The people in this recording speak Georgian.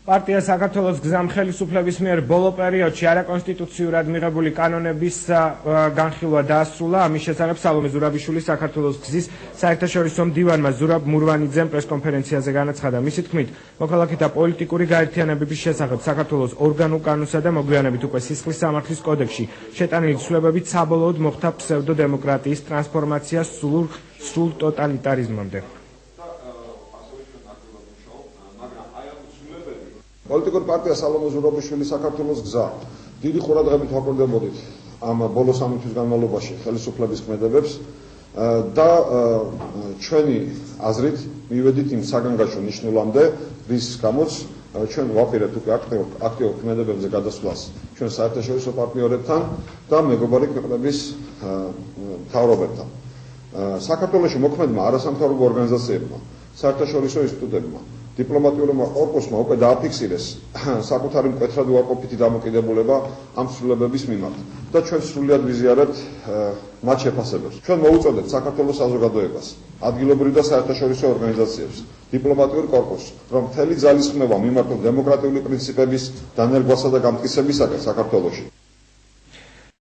პარტია საქართველოს გზამ ხელისუფლების მიერ ბოლო პერიოდში არაკონსტიტუციურად მიღებული კანონების განხილვა დაასრულა. ამის შესახებ სალომე ზურაბიშვილი საქართველოს გზის საერთაშორისო მდივანმა ზურაბ მურვანიძემ პრესკონფერენციაზე განაცხადა. მისი თქმით, მოქალაქეთა პოლიტიკური გაერთიანებების შესახებ საქართველოს ორგანულ კანონსა და მოგვიანებით უკვე სისხლის სამართლის კოდექსში შეტანილი ცვლილებებით საბოლოოდ მოხდა ფსევდოდემოკრატიის ტრანსფორმაცია სრულ ტოტალიტარიზმამდე. პოლიტიკური პარტია სალომე ზურაბიშვილი საქართველოს გზა დიდი ყურადღებით ვაკვირდებოდით ამ ბოლო 3 თვის განმავლობაში ხელისუფლების ქმედებებს და ჩვენი აზრით მივედით იმ საგანგაშო ნიშნულამდე, რის გამოც ჩვენ ვაპირებთ უკვე აქტიურ ქმედებებზე გადასვლას ჩვენ საერთაშორისო პარტნიორებთან და მეგობარი ქვეყნების მთავრობებთან. საქართველოში მოქმედმა არასამთავრობო ორგანიზაციებმა, საერთაშორისო ინსტიტუტებმა, დიპლომატიურმა კორპუსმა უკვე დააფიქსირეს საკუთარი მკვეთრად უარყოფითი დამოკიდებულება ამ ცვლილებების მიმართ და ჩვენ სრულად ვიზიარებთ მათ შეფასებებს. ჩვენ მოუწოდებთ საქართველოს საზოგადოებას, ადგილობრივ და საერთაშორისო ორგანიზაციებს, დიპლომატიურ კორპუსს, რომ მთელი ძალისხმევა მიმართოს დემოკრატიული პრინციპების დანერგვასა და გამტკიცებისაკენ საქართველოში.